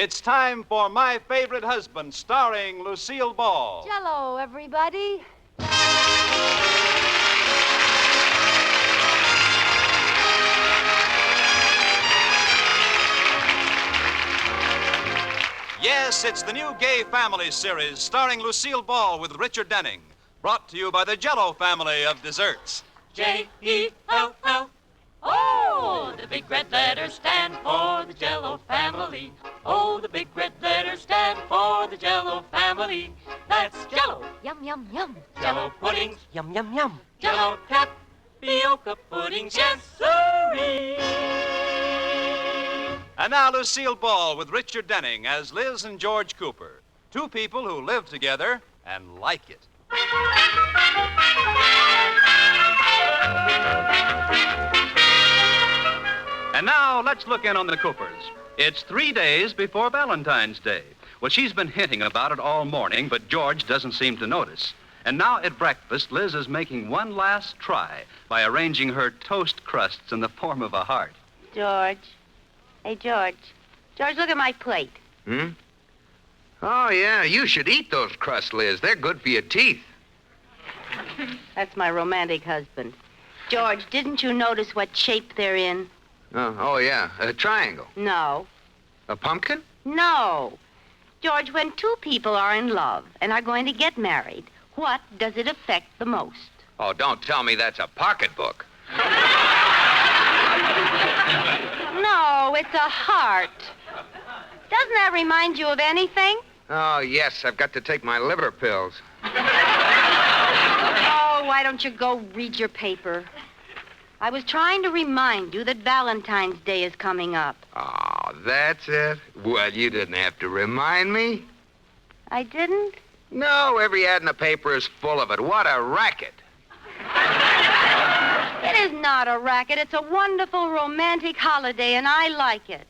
It's time for My Favorite Husband, starring Lucille Ball. Jell-O, everybody. Yes, it's the new Gay Family series starring Lucille Ball with Richard Denning. Brought to you by the Jell-O family of desserts. J-E-L-L. Oh, the big red letters stand for the Jell-O family. Oh, the big red letters stand for the Jell-O family. That's Jell-O. Yum, yum, yum. Jell-O puddings. Yum, yum, yum. Jell-O tapioca puddings. Yes, sirree. And now Lucille Ball with Richard Denning as Liz and George Cooper. Two people who live together and like it. And now, let's look in on the Coopers. It's 3 days before Valentine's Day. Well, she's been hinting about it all morning, but George doesn't seem to notice. And now at breakfast, Liz is making one last try by arranging her toast crusts in the form of a heart. George. Hey, George. George, look at my plate. Hmm? Oh, yeah, you should eat those crusts, Liz. They're good for your teeth. That's my romantic husband. George, didn't you notice what shape they're in? Oh, yeah, a triangle. No. A pumpkin? No. George, when two people are in love and are going to get married, what does it affect the most? Oh, don't tell me that's a pocketbook. No, it's a heart. Doesn't that remind you of anything? Oh, yes, I've got to take my liver pills. Oh, why don't you go read your paper? I was trying to remind you that Valentine's Day is coming up. Oh, that's it? Well, you didn't have to remind me. I didn't? No, every ad in the paper is full of it. What a racket. It is not a racket. It's a wonderful romantic holiday, and I like it.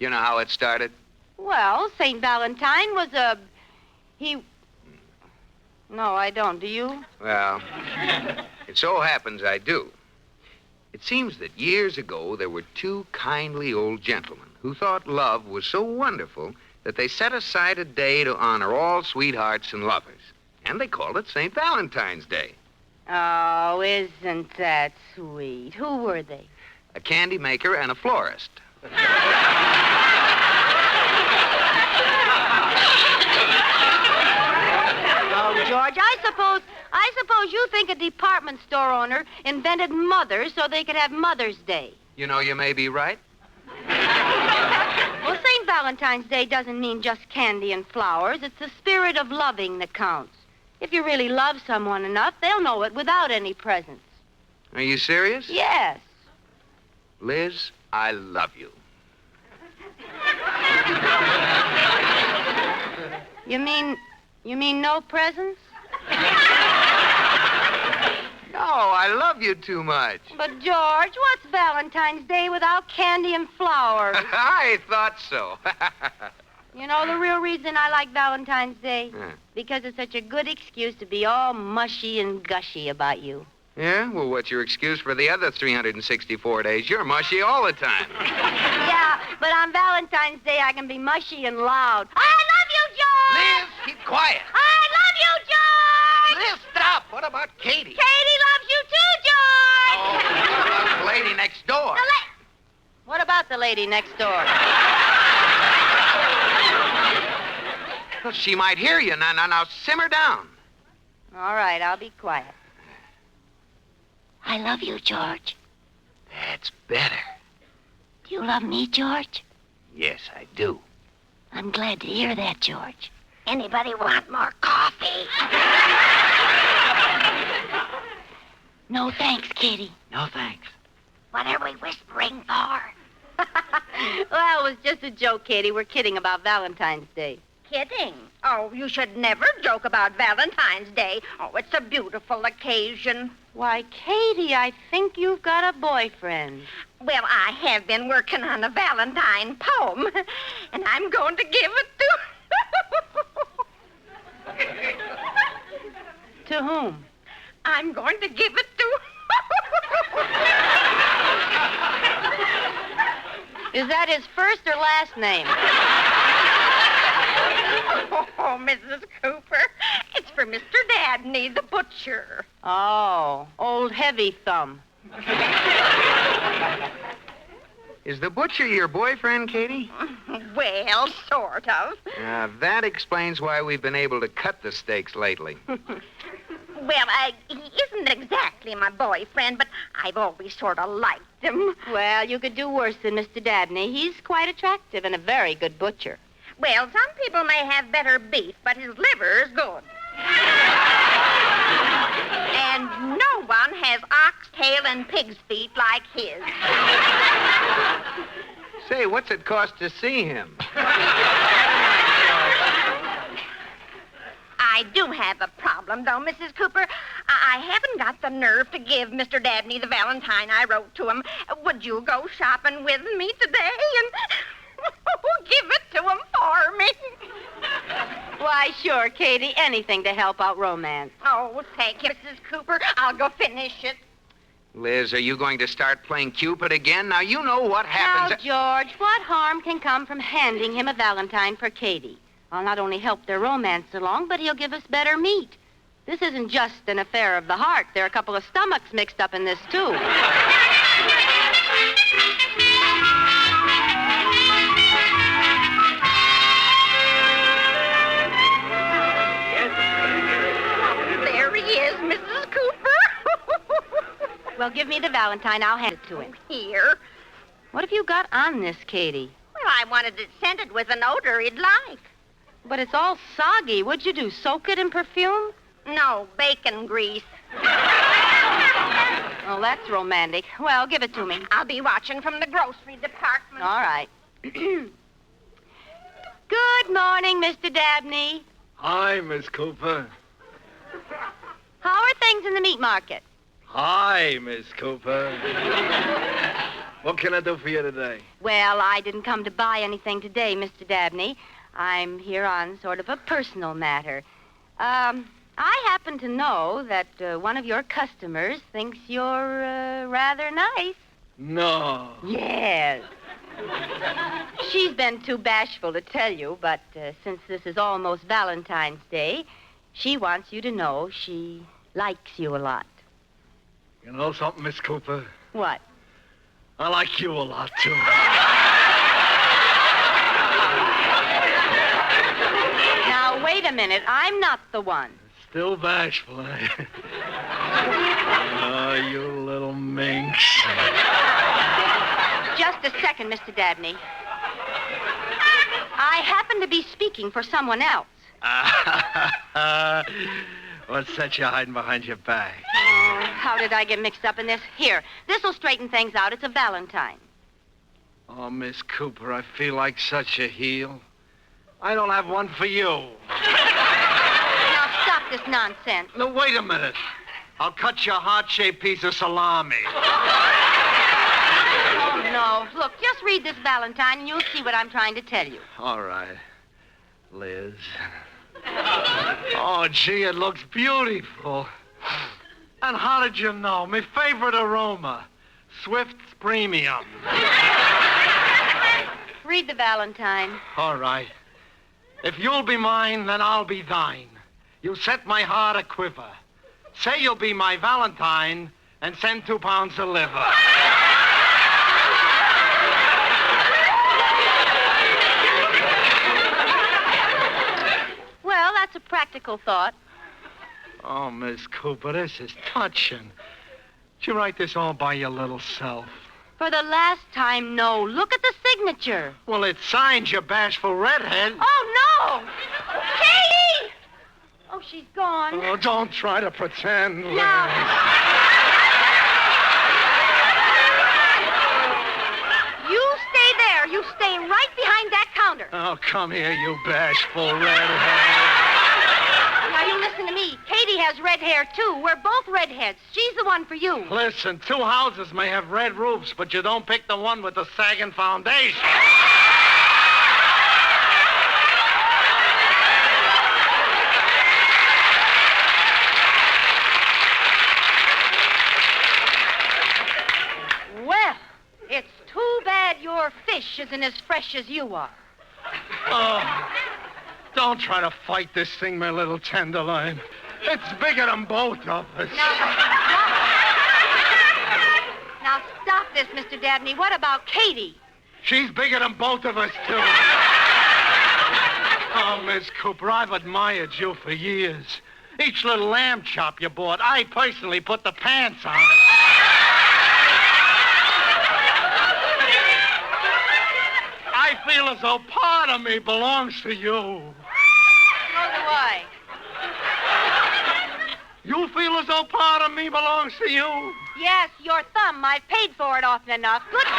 You know how it started? Well, St. Valentine was No, I don't. Do you? Well, it so happens I do. It seems that years ago there were two kindly old gentlemen who thought love was so wonderful that they set aside a day to honor all sweethearts and lovers. And they called it St. Valentine's Day. Oh, isn't that sweet? Who were they? A candy maker and a florist. Oh, George, I suppose you think a department store owner invented mothers so they could have Mother's Day. You know, you may be right. Well, St. Valentine's Day doesn't mean just candy and flowers. It's the spirit of loving that counts. If you really love someone enough, they'll know it without any presents. Are you serious? Yes. Liz, I love you. You mean no presents? No, I love you too much. But, George, what's Valentine's Day without candy and flowers? I thought so. You know the real reason I like Valentine's Day? Yeah. Because it's such a good excuse to be all mushy and gushy about you. Yeah? Well, what's your excuse for the other 364 days? You're mushy all the time. Yeah, but on Valentine's Day I can be mushy and loud. I love you, George! Liz, keep quiet. I love you, George! Liz, stop. What about Katie? Katie loves you too, George! Oh, what about the lady next door? What about the lady next door? Well, she might hear you. Now, simmer down. All right, I'll be quiet. I love you, George. That's better. Do you love me, George? Yes, I do. I'm glad to hear that, George. Anybody want more coffee? No thanks, Kitty. No, thanks. What are we whispering for? Well, it was just a joke, Katie. We're kidding about Valentine's Day. Kidding? Oh, you should never joke about Valentine's Day. Oh, it's a beautiful occasion. Why, Katie, I think you've got a boyfriend. Well, I have been working on a Valentine poem, and I'm going to give it to... To whom? I'm going to give it to... Is that his first or last name? Oh, Mrs. Cooper, it's for Mr. Dabney, the butcher. Oh, old heavy thumb. Is the butcher your boyfriend, Katie? Well, sort of. That explains why we've been able to cut the steaks lately. Well, he isn't exactly my boyfriend, but I've always sort of liked him. Well, you could do worse than Mr. Dabney. He's quite attractive and a very good butcher. Well, some people may have better beef, but his liver is good. And no one has oxtail and pig's feet like his. Say, what's it cost to see him? I do have a problem, though, Mrs. Cooper. I haven't got the nerve to give Mr. Dabney the Valentine I wrote to him. Would you go shopping with me today and give it to him for me? Why, sure, Katie. Anything to help out romance. Oh, thank you, Mrs. Cooper. I'll go finish it. Liz, are you going to start playing Cupid again? Now, you know what happens... Now, George, what harm can come from handing him a Valentine for Katie? I'll not only help their romance along, but he'll give us better meat. This isn't just an affair of the heart. There are a couple of stomachs mixed up in this, too. There he is, Mrs. Cooper. Well, give me the Valentine. I'll hand it to him. Here. What have you got on this, Katie? Well, I wanted it scented with an odor he'd like. But it's all soggy. What'd you do, soak it in perfume? No, bacon grease. Oh, that's romantic. Well, give it to me. I'll be watching from the grocery department. All right. Good morning, Mr. Dabney. Hi, Miss Cooper. How are things in the meat market? Hi, Miss Cooper. What can I do for you today? Well, I didn't come to buy anything today, Mr. Dabney. I'm here on sort of a personal matter. I happen to know that one of your customers thinks you're rather nice. No. Yes. She's been too bashful to tell you, but since this is almost Valentine's Day, she wants you to know she likes you a lot. You know something, Miss Cooper? What? I like you a lot, too. Now, wait a minute. I'm not the one. Still bashful, eh? Oh, you little minx. Just a second, Mr. Dabney. I happen to be speaking for someone else. What's that you hiding behind your back? Oh, how did I get mixed up in this? Here, this'll straighten things out. It's a Valentine. Oh, Miss Cooper, I feel like such a heel. I don't have one for you. Now, stop this nonsense. No, wait a minute. I'll cut you a heart-shaped piece of salami. Oh, no. Look, just read this Valentine and you'll see what I'm trying to tell you. All right, Liz. Oh, gee, it looks beautiful. And how did you know? My favorite aroma, Swift's Premium. Read the Valentine. All right. If you'll be mine, then I'll be thine. You set my heart a quiver. Say you'll be my Valentine and send 2 pounds of liver. Well, that's a practical thought. Oh, Miss Cooper, this is touching. Did you write this all by your little self? For the last time, no. Look at the signature. Well, it signs you bashful redhead. Oh, no! Katie! Oh, she's gone. Oh, don't try to pretend, Liz. No. You stay there. You stay right behind that counter. Oh, come here, you bashful redhead. Now, you listen to me. Katie has red hair, too. We're both redheads. She's the one for you. Listen, 2 houses may have red roofs, but you don't pick the one with the sagging foundation. Well, it's too bad your fish isn't as fresh as you are. Oh, Don't try to fight this thing, my little tenderloin. It's bigger than both of us. Now stop this, Mr. Dabney. What about Katie? She's bigger than both of us, too. Oh, Miss Cooper, I've admired you for years. Each little lamb chop you bought, I personally put the pants on. I feel as though part of me belongs to you. So do I. You feel as though part of me belongs to you? Yes, your thumb. I've paid for it often enough. Goodbye.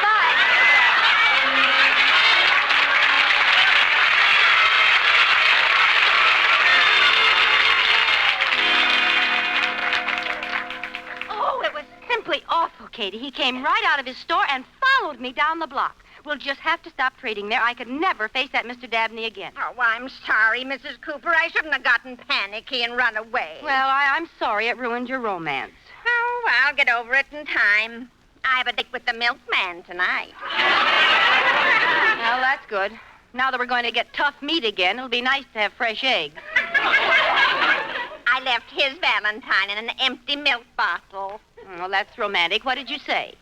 Oh, it was simply awful, Katie. He came right out of his store and followed me down the block. We'll just have to stop trading there. I could never face that Mr. Dabney again. Oh, I'm sorry, Mrs. Cooper. I shouldn't have gotten panicky and run away. Well, I'm sorry it ruined your romance. Oh, I'll get over it in time. I have a date with the milkman tonight. Well, that's good. Now that we're going to get tough meat again, it'll be nice to have fresh eggs. I left his Valentine in an empty milk bottle. Well, that's romantic. What did you say?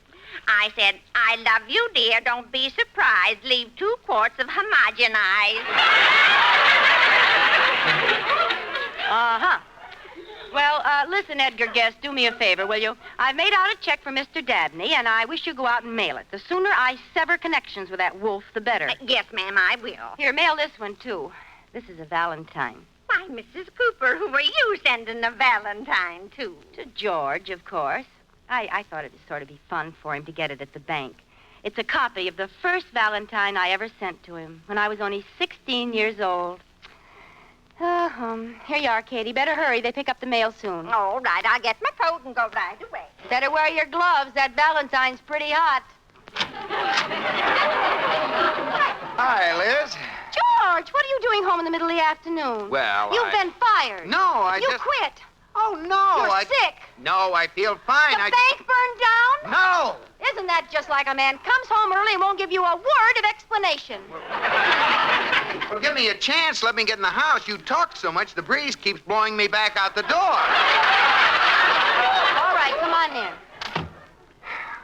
I said, I love you, dear. Don't be surprised. Leave 2 quarts of homogenized. Uh-huh. Well, listen, Edgar Guest, do me a favor, will you? I've made out a check for Mr. Dabney, and I wish you go out and mail it. The sooner I sever connections with that wolf, the better. Yes, ma'am, I will. Here, mail this one, too. This is a Valentine. Why, Mrs. Cooper, who are you sending a Valentine to? To George, of course. I thought it would sort of be fun for him to get it at the bank. It's a copy of the first Valentine I ever sent to him when I was only 16 years old. Here you are, Katie. Better hurry. They pick up the mail soon. All right, I'll get my coat and go right away. Better wear your gloves. That Valentine's pretty hot. Hi, Liz. George, what are you doing home in the middle of the afternoon? Well, You've been fired. No, I You just... quit. Oh, no. You're sick. No, I feel fine. The bank burned down? No! Isn't that just like a man comes home early and won't give you a word of explanation? Well, give me a chance. Let me get in the house. You talk so much, the breeze keeps blowing me back out the door. All right, come on in.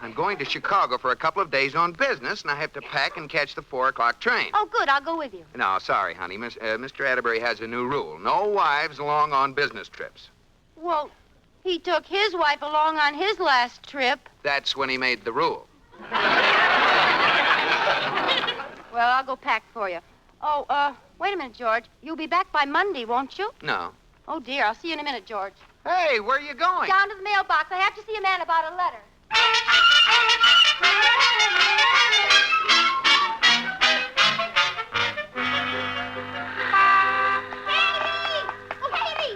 I'm going to Chicago for a couple of days on business, and I have to pack and catch the 4:00 train. Oh, good. I'll go with you. No, sorry, honey. Mr. Atterbury has a new rule. No wives along on business trips. Well, he took his wife along on his last trip. That's when he made the rule. Well, I'll go pack for you. Oh, wait a minute, George. You'll be back by Monday, won't you? No. Oh, dear. I'll see you in a minute, George. Hey, where are you going? Down to the mailbox. I have to see a man about a letter.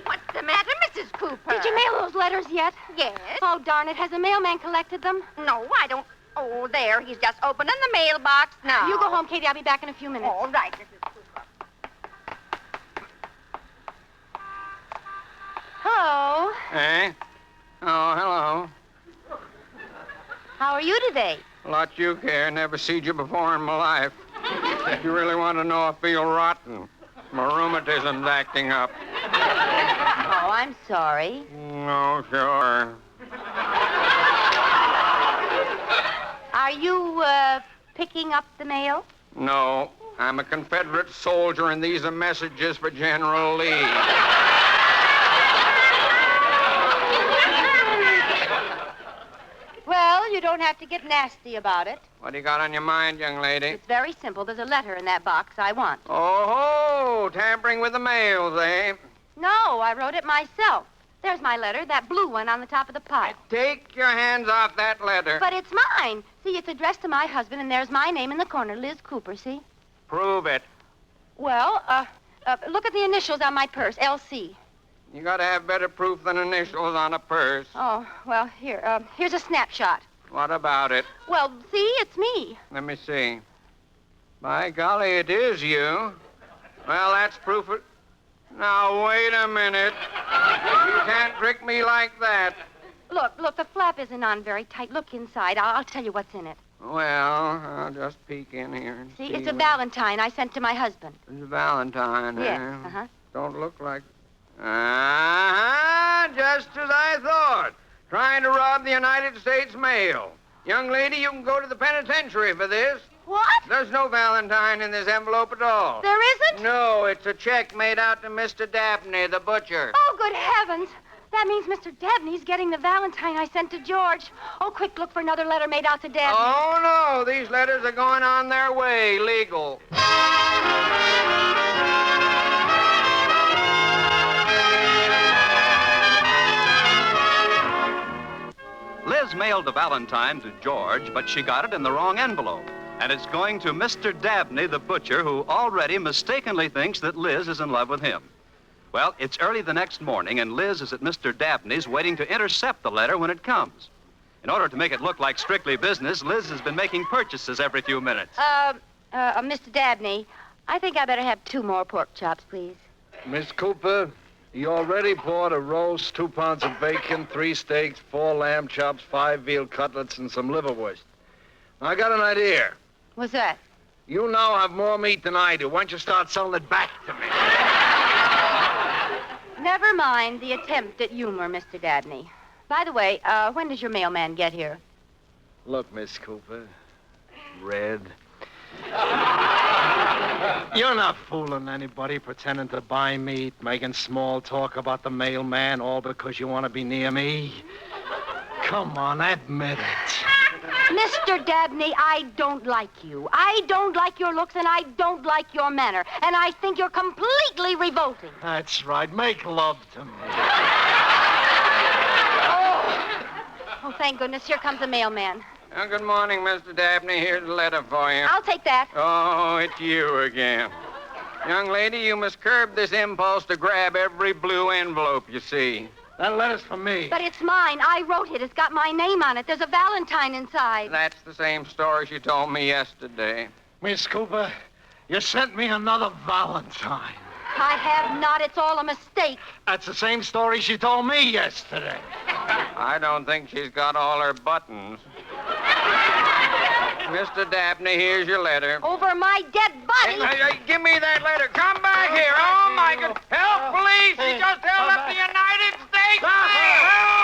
What's the matter, Mrs. Cooper? Did you mail those letters yet? Yes. Oh, darn it. Has the mailman collected them? No, I don't. Oh, there. He's just opening the mailbox now. You go home, Katie. I'll be back in a few minutes. All right, Mrs. Cooper. Hello. Hey? Oh, hello. How are you today? A lot you care. Never seen you before in my life. If you really want to know, I feel rotten. My rheumatism's acting up. Oh, I'm sorry. Oh, sure. Are you, picking up the mail? No, I'm a Confederate soldier, and these are messages for General Lee. Well, you don't have to get nasty about it. What do you got on your mind, young lady? It's very simple. There's a letter in that box I want. Oh, tampering with the mails, eh? No, I wrote it myself. There's my letter, that blue one on the top of the pile. Take your hands off that letter. But it's mine. See, it's addressed to my husband, and there's my name in the corner, Liz Cooper, see? Prove it. Well, look at the initials on my purse, LC. You gotta have better proof than initials on a purse. Oh, well, here's a snapshot. What about it? Well, see, it's me. Let me see. By golly, it is you. Well, that's proof of... Now, wait a minute. You can't trick me like that. Look, the flap isn't on very tight. Look inside. I'll tell you what's in it. Well, I'll just peek in here and See, see. it's a Valentine I sent to my husband. It's a Valentine, Yes, eh? uh-huh. Don't look like... Just as I thought. Trying to rob the United States mail. Young lady, you can go to the penitentiary for this. What? There's no Valentine in this envelope at all. There isn't? No, it's a check made out to Mr. Dabney, the butcher. Oh, good heavens. That means Mr. Dabney's getting the Valentine I sent to George. Oh, quick, look for another letter made out to Dabney. Oh, no. These letters are going on their way, legal. Liz mailed a Valentine to George, but she got it in the wrong envelope. And it's going to Mr. Dabney, the butcher, who already mistakenly thinks that Liz is in love with him. Well, it's early the next morning, and Liz is at Mr. Dabney's waiting to intercept the letter when it comes. In order to make it look like strictly business, Liz has been making purchases every few minutes. Mr. Dabney, I think I better have 2 more pork chops, please. Miss Cooper, you already bought a roast, 2 pounds of bacon, 3 steaks, 4 lamb chops, 5 veal cutlets, and some liverwurst. I got an idea. What's that? You now have more meat than I do. Why don't you start selling it back to me? Never mind the attempt at humor, Mr. Dabney. By the way, when does your mailman get here? Look, Miss Cooper. Red. You're not fooling anybody, pretending to buy meat, making small talk about the mailman, all because you want to be near me. Come on, admit it. Mr. Dabney, I don't like you. I don't like your looks, and I don't like your manner. And I think you're completely revolting. That's right. Make love to me. Oh, thank goodness. Here comes the mailman. Good morning, Mr. Dabney. Here's a letter for you. I'll take that. Oh, it's you again. Young lady, you must curb this impulse to grab every blue envelope you see. That letter's for me. But it's mine. I wrote it. It's got my name on it. There's a Valentine inside. That's the same story she told me yesterday. Miss Cooper, you sent me another Valentine. I have not. It's all a mistake. That's the same story she told me yesterday. I don't think she's got all her buttons. Mr. Dabney, here's your letter. Over my dead body. Hey, give me that letter. Come back here. Oh, my God. Help, police. He just held up the United States mail. Help,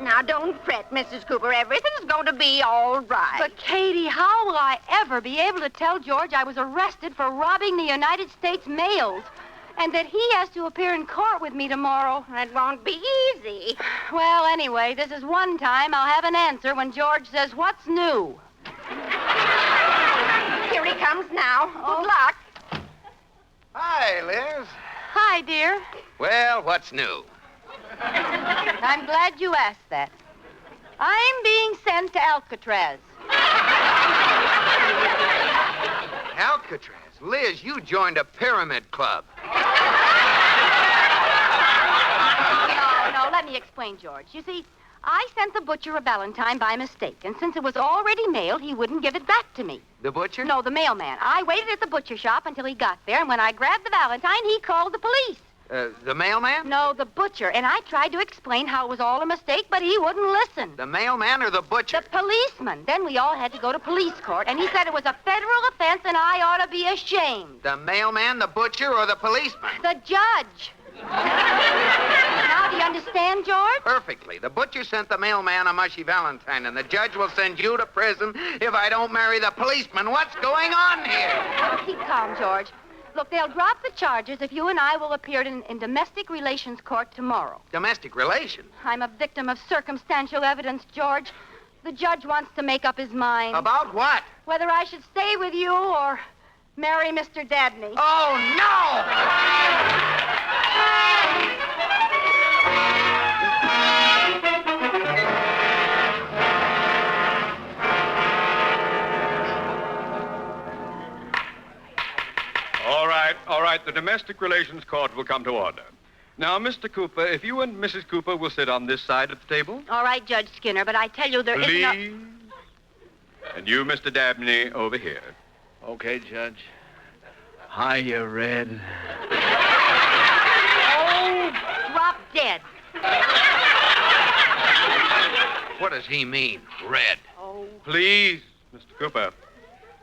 Now, don't fret, Mrs. Cooper. Everything's going to be all right. But, Katie, how will I ever be able to tell George I was arrested for robbing the United States mails and that he has to appear in court with me tomorrow? That won't be easy. Well, anyway, this is one time I'll have an answer when George says, "What's new?" Here he comes now. Good luck. Hi, Liz. Hi, dear. Well, what's new? I'm glad you asked that. I'm being sent to Alcatraz. Alcatraz. Liz, you joined a pyramid club. No, let me explain, George. You see, I sent the butcher a Valentine by mistake, and since it was already mailed, he wouldn't give it back to me. The butcher? No, the mailman. I waited at the butcher shop until he got there, and when I grabbed the Valentine, he called the police. The mailman? No, the butcher. And I tried to explain how it was all a mistake, but he wouldn't listen. The mailman or the butcher? The policeman. Then we all had to go to police court, and he said it was a federal offense and I ought to be ashamed. The mailman, the butcher, or the policeman? The judge. Now, do you understand, George? Perfectly. The butcher sent the mailman a mushy Valentine, and the judge will send you to prison if I don't marry the policeman. What's going on here? Oh, keep calm, George. Look, they'll drop the charges if you and I will appear in domestic relations court tomorrow. Domestic relations? I'm a victim of circumstantial evidence, George. The judge wants to make up his mind. About what? Whether I should stay with you or marry Mr. Dabney. Oh, no! All right. The domestic relations court will come to order. Now, Mr. Cooper, if you and Mrs. Cooper will sit on this side of the table. All right, Judge Skinner, but I tell you there Please. isn't And you, Mr. Dabney, over here. Okay, Judge. Hiya, Red. Oh, drop dead. What does he mean, Red? Oh. Please, Mr. Cooper,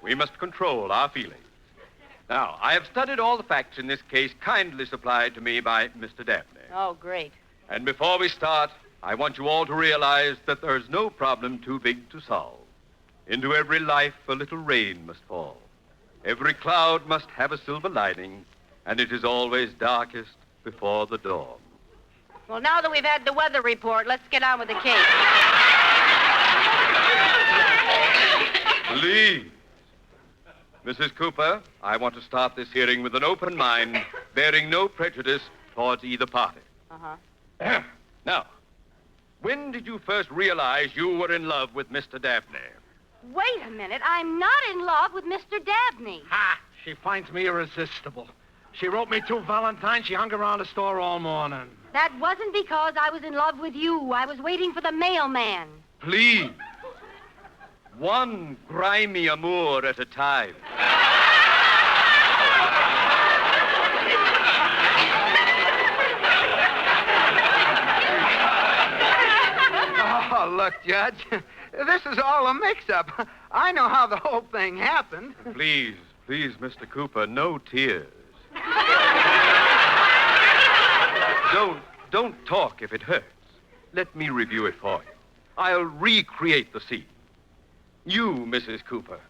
we must control our feelings. Now, I have studied all the facts in this case kindly supplied to me by Mr. Dabney. Oh, great. And before we start, I want you all to realize that there's no problem too big to solve. Into every life, a little rain must fall. Every cloud must have a silver lining, and it is always darkest before the dawn. Well, now that we've had the weather report, let's get on with the case. Please. Mrs. Cooper, I want to start this hearing with an open mind, bearing no prejudice towards either party. Uh-huh. Now, when did you first realize you were in love with Mr. Dabney? Wait a minute. I'm not in love with Mr. Dabney. Ha! She finds me irresistible. She wrote me 2 Valentines. She hung around the store all morning. That wasn't because I was in love with you. I was waiting for the mailman. Please. One grimy amour at a time. Oh, look, Judge. This is all a mix-up. I know how the whole thing happened. Please, Mr. Cooper, no tears. Don't talk if it hurts. Let me review it for you. I'll recreate the scene. You, Mrs. Cooper,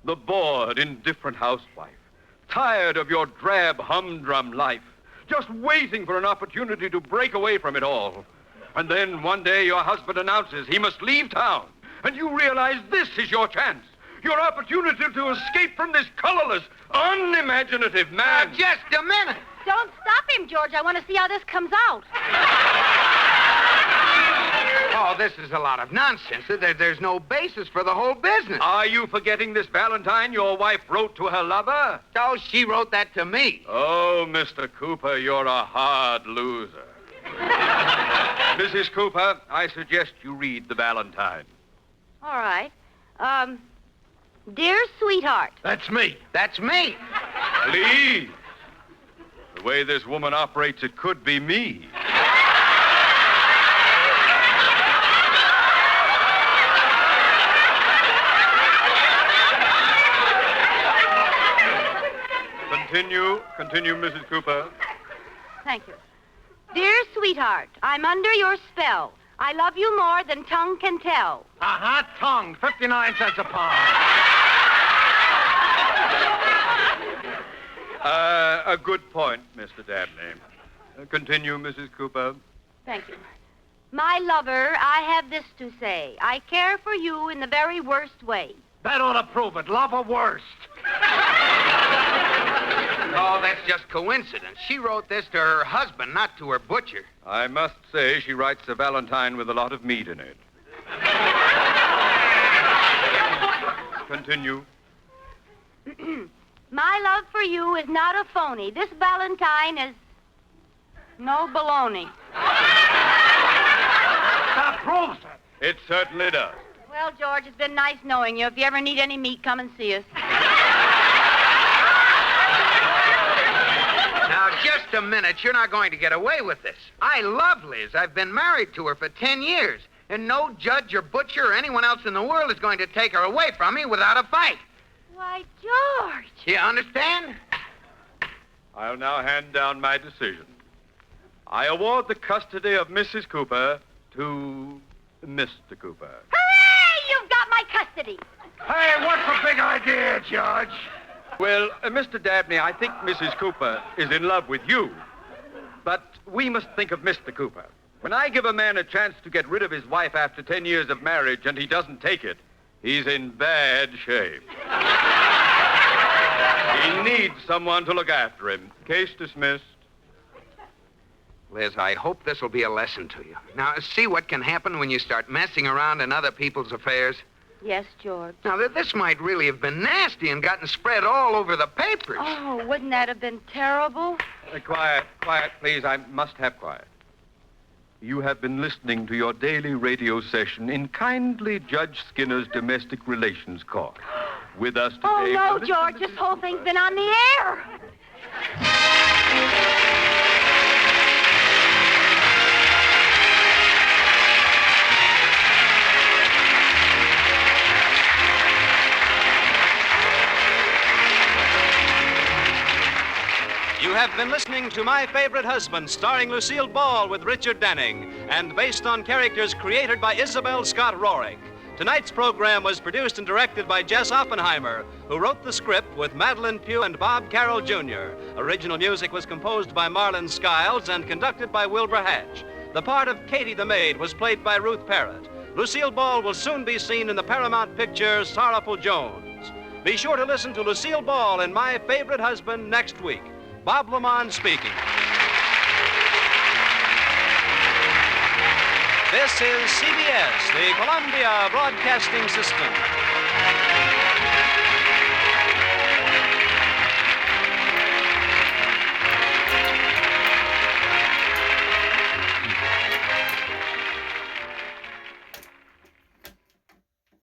the bored, indifferent housewife, tired of your drab, humdrum life, just waiting for an opportunity to break away from it all. And then one day your husband announces he must leave town, and you realize this is your chance, your opportunity to escape from this colorless, unimaginative man. Just a minute. Don't stop him, George. I want to see how this comes out. Oh, this is a lot of nonsense. There's no basis for the whole business. Are you forgetting this Valentine your wife wrote to her lover? Oh, she wrote that to me. Oh, Mr. Cooper, you're a hard loser. Mrs. Cooper, I suggest you read the Valentine. All right. Dear sweetheart. That's me. That's me. Please. The way this woman operates, it could be me. Continue, Mrs. Cooper. Thank you. Dear sweetheart, I'm under your spell. I love you more than tongue can tell. Uh-huh, tongue. 59 cents a pound. A good point, Mr. Dabney. Continue, Mrs. Cooper. Thank you. My lover, I have this to say. I care for you in the very worst way. That ought to prove it. Love or worst. Oh, that's just coincidence. She wrote this to her husband, not to her butcher. I must say she writes a Valentine with a lot of meat in it. Continue. My love for you is not a phony. This Valentine is no baloney. That proves it. It certainly does. Well, George, it's been nice knowing you. If you ever need any meat, come and see us. Now, just a minute. You're not going to get away with this. I love Liz. I've been married to her for 10 years. And no judge or butcher or anyone else in the world is going to take her away from me without a fight. Why, George. You understand? I'll now hand down my decision. I award the custody of Mrs. Cooper to Mr. Cooper. Hooray! You've got my custody. Hey, what's the big idea, Judge? Well, Mr. Dabney, I think Mrs. Cooper is in love with you. But we must think of Mr. Cooper. When I give a man a chance to get rid of his wife after 10 years of marriage and he doesn't take it, he's in bad shape. He needs someone to look after him. Case dismissed. Liz, I hope this will be a lesson to you. Now, see what can happen when you start messing around in other people's affairs? Yes, George. Now, this might really have been nasty and gotten spread all over the papers. Oh, wouldn't that have been terrible? Quiet, please. I must have quiet. You have been listening to your daily radio session in kindly Judge Skinner's Domestic Relations Court. with us today. Oh, no, Listen George, to this whole thing's been on the air. You have been listening to My Favorite Husband, starring Lucille Ball with Richard Denning, and based on characters created by Isabel Scott Rohrig. Tonight's program was produced and directed by Jess Oppenheimer, who wrote the script with Madeline Pugh and Bob Carroll Jr. Original music was composed by Marlon Skiles and conducted by Wilbur Hatch. The part of Katie the Maid was played by Ruth Parrott. Lucille Ball will soon be seen in the Paramount picture Sorrowful Jones. Be sure to listen to Lucille Ball in My Favorite Husband next week. Bob Lamont speaking. This is CBS, the Columbia Broadcasting System.